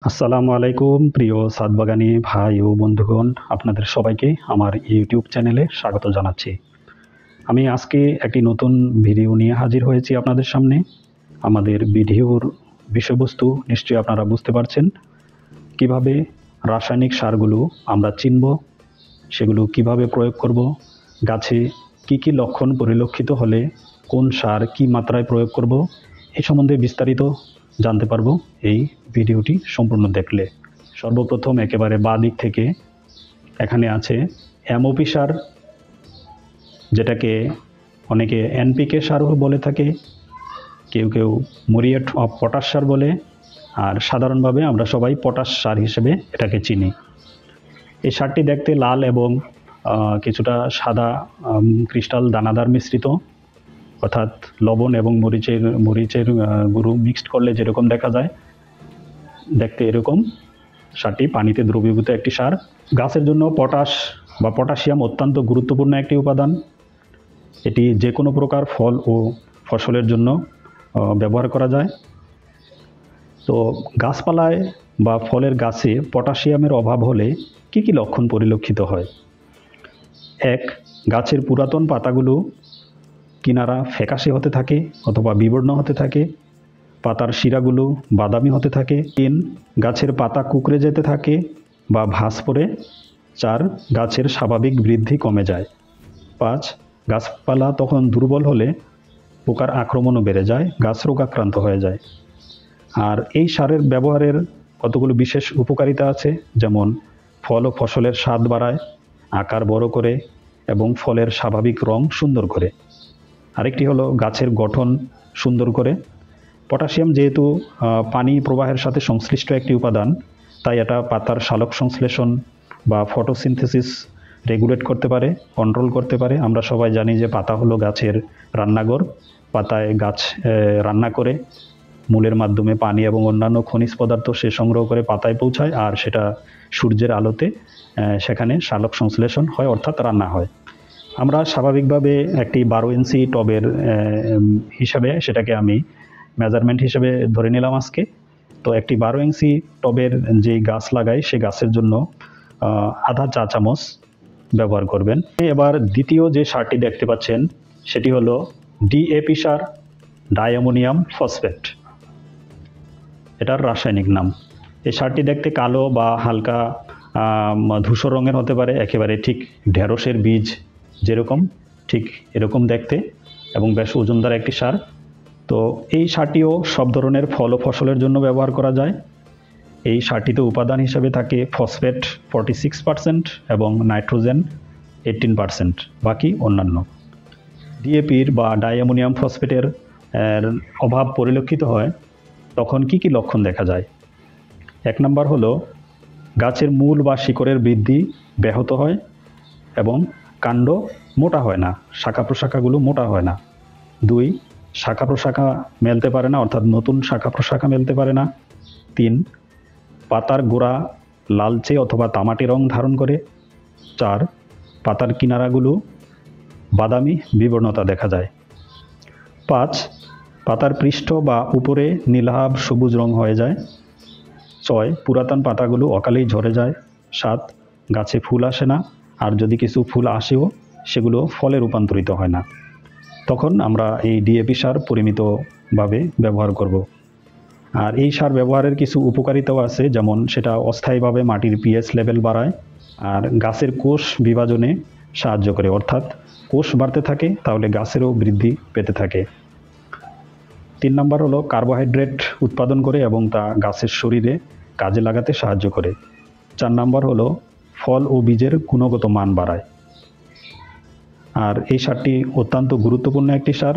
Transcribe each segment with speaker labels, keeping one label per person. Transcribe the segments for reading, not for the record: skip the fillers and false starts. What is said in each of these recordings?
Speaker 1: আসসালামু আলাইকুম প্রিয় ছাদ বাগানী ভাই ও বন্ধুগণ, আপনাদের সবাইকে আমার ইউটিউব চ্যানেলে স্বাগত জানাচ্ছি। আমি আজকে একটি নতুন ভিডিও নিয়ে হাজির হয়েছি আপনাদের সামনে। আমাদের ভিডিওর বিষয়বস্তু নিশ্চয়ই আপনারা বুঝতে পারছেন। কিভাবে রাসায়নিক সারগুলো আমরা চিনব, সেগুলো কিভাবে প্রয়োগ করব, গাছে কি লক্ষণ পরিলক্ষিত হলে কোন সার কি মাত্রায় প্রয়োগ করব, এই সম্বন্ধে বিস্তারিত জানতে পারবো এই ভিডিওটি সম্পূর্ণ দেখলে। সর্বপ্রথম একেবারে বাঁ দিক থেকে এখানে আছে এমওপি সার, যেটাকে অনেকে এনপিকে সারও বলে থাকে, কেউ মুরিয়েট অফ পটাশ সার বলে, আর সাধারণভাবে আমরা সবাই পটাশ সার হিসেবে এটাকে চিনি। এই সারটি দেখতে লাল এবং কিছুটা সাদা ক্রিস্টাল দানাদার মিশ্রিত, অর্থাৎ লবণ এবং মরিচের গুঁড়ো মিক্সড করলে যেরকম দেখা যায়, দেখতে এরকম। সারটি পানিতে দ্রবীভূত একটি সার। গাছের জন্য পটাশ বা পটাশিয়াম অত্যন্ত গুরুত্বপূর্ণ একটি উপাদান। এটি যে কোনো প্রকার ফল ও ফসলের জন্য ব্যবহার করা যায়। তো গাছপালায় বা ফলের গাছে পটাশিয়ামের অভাব হলে কি লক্ষণ পরিলক্ষিত হয়? এক, গাছের পুরাতন পাতাগুলো কিনারা ফ্যাকাশে হতে থাকে অথবা বিবর্ণ হতে থাকে, পাতার শিরাগুলো বাদামি হতে থাকে। 3, গাছের পাতা কুঁকড়ে যেতে থাকে বা ভাঁজ পড়ে। 4, গাছের স্বাভাবিক বৃদ্ধি কমে যায়। 5, গাছপালা তখন দুর্বল হলে পোকার আক্রমণও বেড়ে যায়, গাছ রোগাক্রান্ত হয়ে যায়। আর এই সারের ব্যবহারের কতগুলো বিশেষ উপকারিতা আছে, যেমন ফল ও ফসলের স্বাদ বাড়ায়, আকার বড় করে এবং ফলের স্বাভাবিক রং সুন্দর করে। আরেকটি হলো গাছের গঠন সুন্দর করে। পটাশিয়াম যেহেতু পানি প্রবাহের সাথে সংশ্লিষ্ট একটি উপাদান, তাই এটা পাতার সালোক সংশ্লেষণ বা ফটোসিনথেসিস রেগুলেট করতে পারে, কন্ট্রোল করতে পারে। আমরা সবাই জানি যে পাতা হলো গাছের রান্নাঘর। পাতায় গাছ রান্না করে মূলের মাধ্যমে পানি এবং অন্যান্য খনিজ পদার্থ সে সংগ্রহ করে পাতায় পৌঁছায়, আর সেটা সূর্যের আলোতে সেখানে সালোক সংশ্লেষণ হয়, অর্থাৎ রান্না হয়। আমরা স্বাভাবিকভাবে একটি 12 ইঞ্চি টবের হিসাবে সেটাকে আমি মেজারমেন্ট হিসেবে ধরে নিলাম আজকে। তো একটি 12 ইঞ্চি টবের যেই গাছ লাগাই, সে গাছের জন্য আধা চা চামচ ব্যবহার করবেন। এবার দ্বিতীয় যে সারটি দেখতে পাচ্ছেন সেটি হলো ডিএপি সার, ডাইঅ্যামোনিয়াম ফসফেট, এটার রাসায়নিক নাম। এই সারটি দেখতে কালো বা হালকা ধূসর রঙের হতে পারে, একেবারে ঠিক ঢেঁড়সের বীজ যেরকম ঠিক এরকম দেখতে, এবং বেশ ওজনদার একটি সার। তো এই সারটিও সব ধরনের ফল ও ফসলের জন্য ব্যবহার করা যায়। এই সারটিতে উপাদান হিসেবে থাকে ফসফেট 46% এবং নাইট্রোজেন 18%, বাকি অন্যান্য। ডিএপির বা ডাইঅ্যামোনিয়াম ফসফেটের অভাব পরিলক্ষিত হয় তখন কি লক্ষণ দেখা যায়? 1 নম্বর হলো গাছের মূল বা শিকড়ের বৃদ্ধি ব্যাহত হয় এবং কাণ্ড মোটা হয় না, শাখা প্রশাখাগুলো মোটা হয় না। 2, শাখা প্রশাখা মেলতে পারে না, অর্থাৎ নতুন শাখা প্রশাখা মেলতে পারে না। 3, পাতার গোড়া লালচে অথবা তামাটে রং ধারণ করে। 4, পাতার কিনারাগুলো বাদামি বিবর্ণতা দেখা যায়। 5, পাতার পৃষ্ঠ বা উপরে নীলাভ সবুজ রং হয়ে যায়। 6, পুরাতন পাতাগুলো অকালেই ঝরে যায়। 7, গাছে ফুল আসে না, আর যদি কিছু ফুল আসেও সেগুলো ফলে রূপান্তরিত হয় না। তখন আমরা এই ডিএপি সার পরিমিতভাবে ব্যবহার করব। আর এই সার ব্যবহারের কিছু উপকারিতাও আছে, যেমন সেটা অস্থায়ীভাবে মাটির পিএইচ লেভেল বাড়ায়, আর গাছের কোষ বিভাজনে সাহায্য করে, অর্থাৎ কোষ বাড়তে থাকে তাহলে গাছেরও বৃদ্ধি পেতে থাকে। 3 নম্বর হলো কার্বোহাইড্রেট উৎপাদন করে এবং তা গাছের শরীরে কাজে লাগাতে সাহায্য করে। 4 নম্বর হলো ফল ও বীজের গুণগত মান বাড়ায়। আর এই সারটি অত্যন্ত গুরুত্বপূর্ণ একটি সার।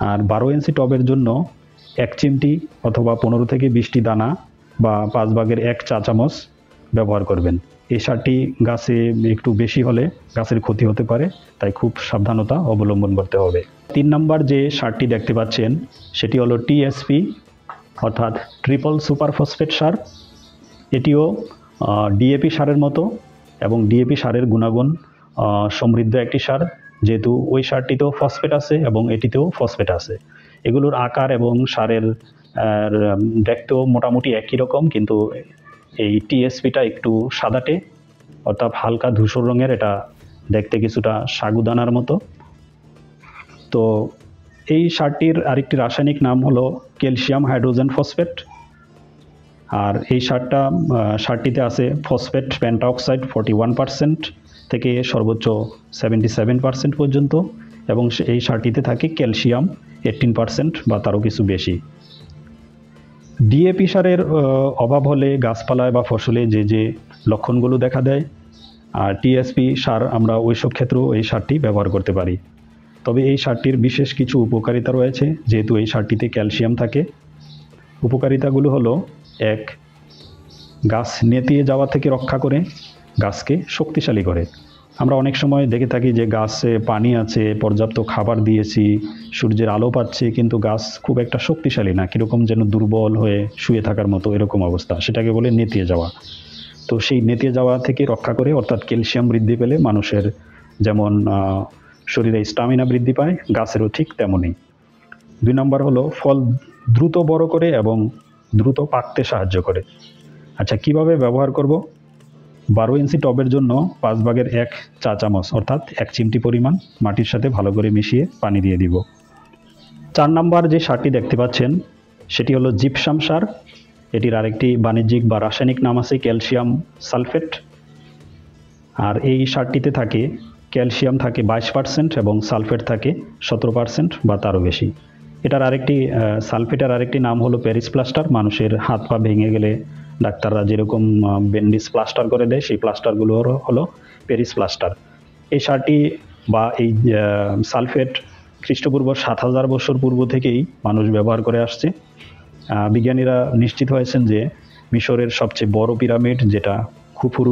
Speaker 1: আর 12 ইঞ্চি টবের জন্য 1 চিমটি অথবা 15 থেকে 20টি দানা বা 5/1 চা চামচ ব্যবহার করবেন। এই সারটি গাছে একটু বেশি হলে গাছের ক্ষতি হতে পারে, তাই খুব সাবধানতা অবলম্বন করতে হবে। 3 নম্বর যে সারটি দেখতে পাচ্ছেন সেটি হলো টিএসপি, অর্থাৎ ট্রিপল সুপার ফসফেট সার। এটিও ডিএপি সারের মতো এবং ডিএপি সারের গুণাগুণ সমৃদ্ধ একটি সার, যেহেতু ওই সারটিতেও ফসফেট আছে এবং এটিতেও ফসফেট আছে। এগুলোর আকার এবং সারের আর দেখতেও মোটামুটি একই রকম, কিন্তু এই টিএসপিটা একটু সাদাটে, অর্থাৎ হালকা ধূসর রঙের। এটা দেখতে কিছুটা সাগুদানার মতো। তো এই সারটির আরেকটি রাসায়নিক নাম হলো ক্যালসিয়াম হাইড্রোজেন ফসফেট। আর এই সারটিতে আছে ফসফেট পেন্টাঅক্সাইড 41% থেকে সর্বোচ্চ 77% পর্যন্ত, এবং এই সারটিতে থাকে ক্যালসিয়াম 18% বা তারও কিছু বেশি। ডিএপি সারের অভাব হলে গাছপালায় বা ফসলে যে যে লক্ষণগুলো দেখা দেয়, আর টিএসপি সার আমরা ওইসব ক্ষেত্রেও এই সারটি ব্যবহার করতে পারি। তবে এই সারটির বিশেষ কিছু উপকারিতা রয়েছে, যেহেতু এই সারটিতে ক্যালসিয়াম থাকে। উপকারিতাগুলো হলো: 1, গাছ নেতিয়ে যাওয়া থেকে রক্ষা করে, গাছকে শক্তিশালী করে। আমরা অনেক সময় দেখে থাকি যে গাছে পানি আছে, পর্যাপ্ত খাবার দিয়েছি, সূর্যের আলো পাচ্ছে, কিন্তু গাছ খুব একটা শক্তিশালী না, কীরকম যেন দুর্বল হয়ে শুয়ে থাকার মতো এরকম অবস্থা, সেটাকে বলে নেতিয়ে যাওয়া। তো সেই নেতিয়ে যাওয়া থেকে রক্ষা করে, অর্থাৎ ক্যালসিয়াম বৃদ্ধি পেলে মানুষের যেমন শরীরে স্টামিনা বৃদ্ধি পায়, গাছেরও ঠিক তেমনই। 2 নম্বর হলো ফল দ্রুত বড় করে এবং দ্রুত পাকতে সাহায্য করে। আচ্ছা, কিভাবে ব্যবহার করব? 12 ইঞ্চি টবের জন্য 5/1 চা চামচ অর্থাৎ 1 চিমটি পরিমাণ মাটির সাথে ভালো করে মিশিয়ে পানি দিয়ে দিব। 4 নম্বর যে সারটি দেখতে পাচ্ছেন সেটি হলো জিপসাম সার। এটির আরেকটি বাণিজ্যিক বা রাসায়নিক নাম আছে ক্যালসিয়াম সালফেট। আর এই সারটিতে থাকে ক্যালসিয়াম থাকে 22% এবং সালফেট থাকে 17% বা তারও বেশি। এটার আরেকটি সালফেটের আরেকটি নাম হলো প্যারিস প্লাস্টার। মানুষের হাত পা ভেঙে গেলে ডাক্তাররা যেরকম ব্যান্ডেজ প্লাস্টার করে দেয়, সেই প্লাস্টারগুলো হলো প্যারিস প্লাস্টার। এই সারটি বা এই সালফেট খ্রিস্টপূর্ব 7000 বছর পূর্ব থেকেই মানুষ ব্যবহার করে আসছে। বিজ্ঞানীরা নিশ্চিত হয়েছেন যে মিশরের সবচেয়ে বড় পিরামিড, যেটা খুফুর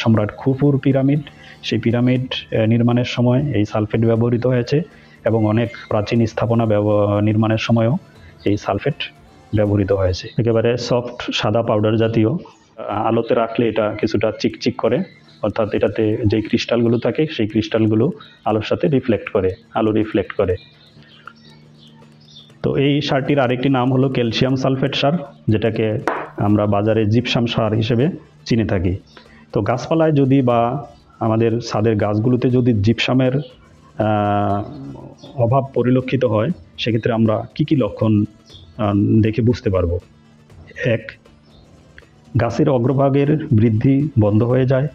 Speaker 1: সম্রাট খুফুর পিরামিড, সেই পিরামিড নির্মাণের সময় এই সালফেট ব্যবহৃত হয়েছে, এবং অনেক প্রাচীন স্থাপনা নির্মাণের সময়ও এই সালফেট ব্যবহৃত হয়েছে। একেবারে সফট সাদা পাউডার জাতীয়, আলোতে রাখলে এটা কিছুটা চিকচিক করে, অর্থাৎ এটাতে যে ক্রিস্টালগুলো থাকে সেই ক্রিস্টালগুলো আলোর সাথে আলো রিফ্লেক্ট করে। তো এই সারটির আরেকটি নাম হলো ক্যালসিয়াম সালফেট সার, যেটাকে আমরা বাজারে জিপসাম সার হিসেবে চিনে থাকি। তো গাছপালায় যদি বা আমাদের ছাদের গাছগুলোতে যদি জিপসামের অভাব পরিলক্ষিত হয়, সেক্ষেত্রে আমরা কি কি লক্ষণ দেখে বুঝতে পারবো? 1, গাছের অগ্রভাগের বৃদ্ধি বন্ধ হয়ে যায়।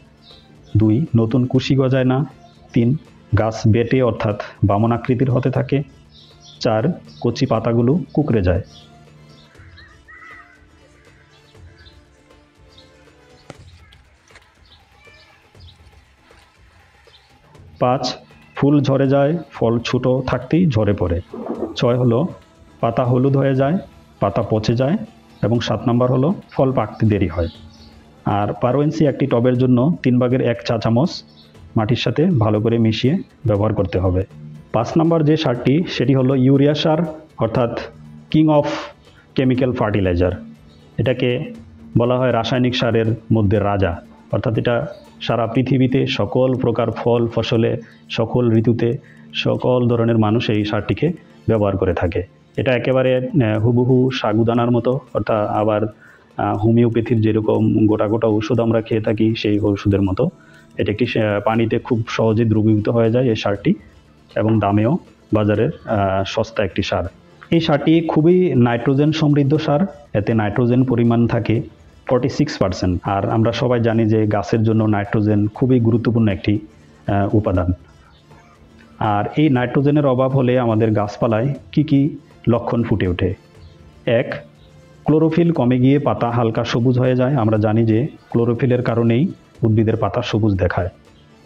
Speaker 1: 2, নতুন কুশি গজায় না। 3, গাছ বেটে অর্থাৎ বামন আকৃতির হতে থাকে। 4, কচি পাতাগুলো কুঁকড়ে যায়। 5, ফুল ঝরে যায়, ফল ছোট থাকতেই ঝরে পড়ে। 6 হলো পাতা হলুদ হয়ে যায়, পাতা পচে যায়। এবং 7 নম্বর হলো ফল পাকতে দেরি হয়। আর 12 ইঞ্চি একটি টবের জন্য 3/1 চা চামচ মাটির সাথে ভালো করে মিশিয়ে ব্যবহার করতে হবে। 5 নম্বর যে সারটি সেটি হলো ইউরিয়া সার, অর্থাৎ কিং অফ কেমিক্যাল ফার্টিলাইজার। এটাকে বলা হয় রাসায়নিক সারের মধ্যে রাজা, অর্থাৎ এটা সারা পৃথিবীতে সকল প্রকার ফল ফসলে, সকল ঋতুতে, সকল ধরনের মানুষ এই সারটিকে ব্যবহার করে থাকে। এটা একেবারে হুবহু সাগুদানার মতো, অর্থাৎ আবার হোমিওপ্যাথির যেরকম গোটা গোটা ওষুধ আমরা খেয়ে থাকি সেই ওষুধের মতো। এটা একটি পানিতে খুব সহজে দ্রবীভূত হয়ে যায় এই সারটি, এবং দামেও বাজারের সস্তা একটি সার। এই সারটি খুবই নাইট্রোজেন সমৃদ্ধ সার। এতে নাইট্রোজেন পরিমাণ থাকে 46%। আর আমরা সবাই জানি যে গাছের জন্য নাইট্রোজেন খুবই গুরুত্বপূর্ণ একটি উপাদান। আর এই নাইট্রোজেনের অভাব হলে আমাদের গাছপালায় কি কি লক্ষণ ফুটে ওঠে? 1, ক্লোরোফিল কমে গিয়ে পাতা হালকা সবুজ হয়ে যায়। আমরা জানি যে ক্লোরোফিলের কারণেই উদ্ভিদের পাতা সবুজ দেখায়।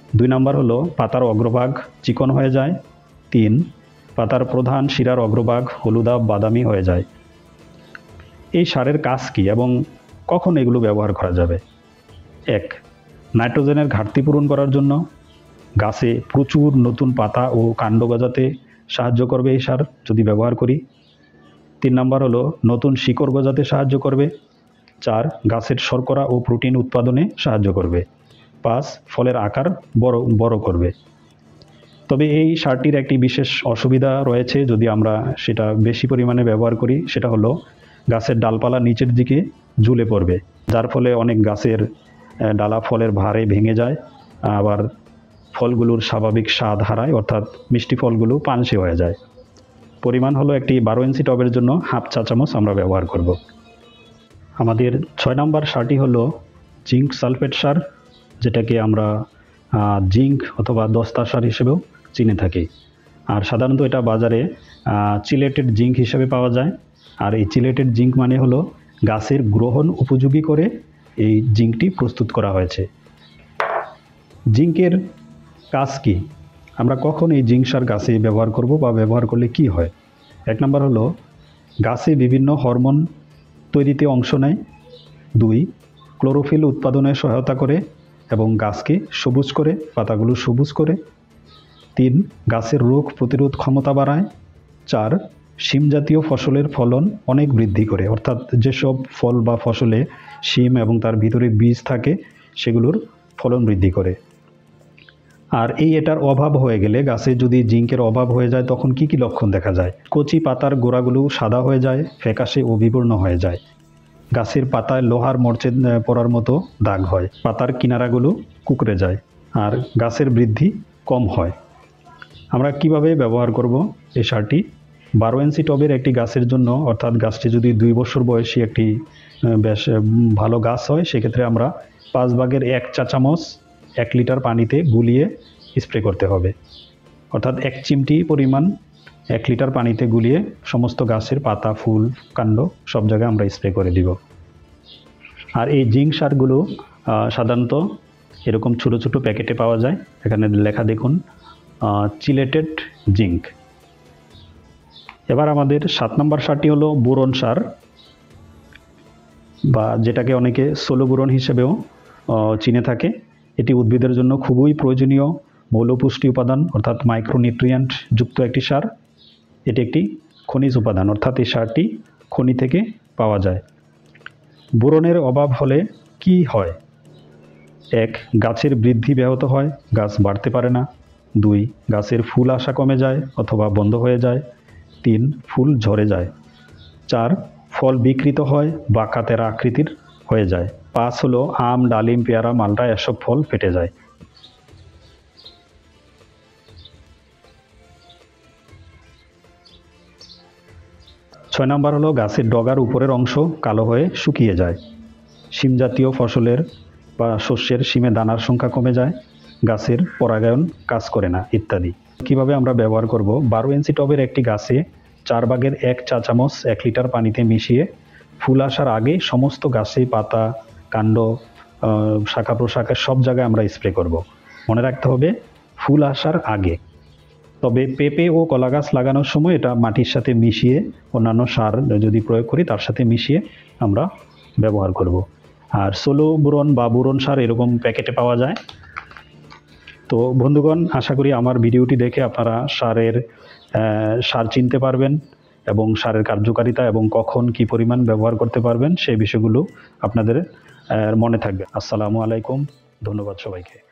Speaker 1: 2 নম্বর হলো পাতার অগ্রভাগ চিকন হয়ে যায়। 3, পাতার প্রধান শিরার অগ্রভাগ হলুদাভ বাদামি হয়ে যায়। এই সারের কাজ কী এবং কখন এগুলো ব্যবহার করা যাবে? 1, নাইট্রোজেনের ঘাটতি পূরণ করার জন্য। গাছে প্রচুর নতুন পাতা ও কাণ্ড গজাতে সাহায্য করবে এই সার যদি ব্যবহার করি। 3 নম্বর হলো নতুন শিকড় গজাতে সাহায্য করবে। 4, গাছের শর্করা ও প্রোটিন উৎপাদনে সাহায্য করবে। 5, ফলের আকার বড় করবে। তবে এই সারটির একটি বিশেষ অসুবিধা রয়েছে, যদি আমরা সেটা বেশি পরিমাণে ব্যবহার করি, সেটা হলো গাছের ডালপালা নিচের দিকে ঝুলে পড়বে, যার ফলে অনেক গাছের ডালা ফলের ভারে ভেঙে যায়, আবার ফলগুলোর স্বাভাবিক স্বাদ হারায়, অর্থাৎ মিষ্টি ফলগুলো পানসে হয়ে যায়। পরিমাণ হলো একটি 12 ইঞ্চি টবের জন্য হাফ চা চামচ আমরা ব্যবহার করব। আমাদের 6 নম্বর সারটি হলো জিঙ্ক সালফেট সার, যেটাকে আমরা জিঙ্ক অথবা দস্তা সার হিসেবেও চিনে থাকি। আর সাধারণত এটা বাজারে চিলেটেড জিঙ্ক হিসেবে পাওয়া যায়। আর এই চিলেটেড জিঙ্ক মানে হলো গাছের গ্রহণ উপযোগী করে এই জিঙ্কটি প্রস্তুত করা হয়েছে। জিঙ্কের কাজ কি? আমরা কখন এই জিঙ্ক সার গাছে ব্যবহার করব বা ব্যবহার করলে কি হয়? 1 নম্বর হলো গাছে বিভিন্ন হরমোন তৈরিতে অংশ নেয়। 2, ক্লোরোফিল উৎপাদনে সহায়তা করে এবং গাছকে সবুজ করে, পাতাগুলো সবুজ করে। 3, গাছের রোগ প্রতিরোধ ক্ষমতা বাড়ায়। 4, শিম জাতীয় ফসলের ফলন অনেক বৃদ্ধি করে, অর্থাৎ যেসব ফল বা ফসলে শিম এবং তার ভিতরে বীজ থাকে সেগুলোর ফলন বৃদ্ধি করে। আর এটার অভাব হয়ে গেলে, গাছে যদি জিঙ্কের অভাব হয়ে যায়, তখন কি কি লক্ষণ দেখা যায়? কচি পাতার গোড়াগুলো সাদা হয়ে যায়, ফ্যাকাশে ও বিবর্ণ হয়ে যায়। গাছের পাতায় লোহার মরচে পড়ার মতো দাগ হয়, পাতার কিনারাগুলো কুঁকড়ে যায়, আর গাছের বৃদ্ধি কম হয়। আমরা কিভাবে ব্যবহার করব এই সারটি? 12 ইঞ্চি টবের একটি গাছের জন্য, অর্থাৎ গাছটি যদি 2 বছর বয়সী একটি বেশ ভালো গাছ হয়, সেক্ষেত্রে আমরা 5/1 চা চামচ 1 লিটার পানিতে গুলিয়ে স্প্রে করতে হবে। অর্থাৎ 1 চিমটি পরিমাণ 1 লিটার পানিতে গুলিয়ে সমস্ত গাছের পাতা, ফুল, কাণ্ড সব জায়গায় আমরা স্প্রে করে দিব। আর এই জিঙ্ক সারগুলো সাধারণত এরকম ছোট ছোট প্যাকেটে পাওয়া যায়। এখানে লেখা দেখুন, চিলেটেড জিঙ্ক। এবার আমাদের 7 নম্বর সারটি হলো বোরন সার, বা যেটাকে অনেকে সোলো বোরন হিসেবেও চিনে থাকে। এটি উদ্ভিদের জন্য খুবই প্রয়োজনীয় মৌলপুষ্টি উপাদান, অর্থাৎ মাইক্রোনিউট্রিয়েন্ট যুক্ত একটি সার। এটি একটি খনিজ উপাদান, অর্থাৎ এই সারটি খনি থেকে পাওয়া যায়। বোরনের অভাব হলে কি হয়? 1, গাছের বৃদ্ধি ব্যাহত হয়, গাছ বাড়তে পারে না। 2, গাছের ফুল আসা কমে যায় অথবা বন্ধ হয়ে যায়। 3, ফুল ঝরে যায়। 4, ফল বিকৃত হয়, বাঁকা তেরা আকৃতির হয়ে যায়। 5 হলো আম, ডালিম, পেয়ারা, মালটা এসব ফল ফেটে যায়। 6 নম্বর হলো গাছের ডগার উপরের অংশ কালো হয়ে শুকিয়ে যায়। শিম জাতীয় ফসলের বা শস্যের শিমে দানার সংখ্যা কমে যায়, গাছের পরাগায়ন কাজ করে না, ইত্যাদি। কিভাবে আমরা ব্যবহার করব? 12 ইঞ্চি টবের একটি গাছে 4/1 চা চামচ 1 লিটার পানিতে মিশিয়ে ফুল আসার আগে সমস্ত গাছে, পাতা, কাণ্ড, শাখা প্রশাখার সব জায়গায় আমরা স্প্রে করব। মনে রাখতে হবে ফুল আসার আগে। তবে পেঁপে ও কলা গাছ লাগানোর সময় এটা মাটির সাথে মিশিয়ে, অন্যান্য সার যদি প্রয়োগ করি তার সাথে মিশিয়ে আমরা ব্যবহার করব। আর সোলো বোরন বা বোরন সার এরকম প্যাকেটে পাওয়া যায়। তো বন্ধুগণ, আশা করি আমার ভিডিওটি দেখে আপনারা সার চিনতে পারবেন এবং সারের কার্যকারিতা এবং কখন কি পরিমাণ ব্যবহার করতে পারবেন সেই বিষয়গুলো আপনাদের মনে থাকবে। আসসালামু আলাইকুম, ধন্যবাদ সবাইকে।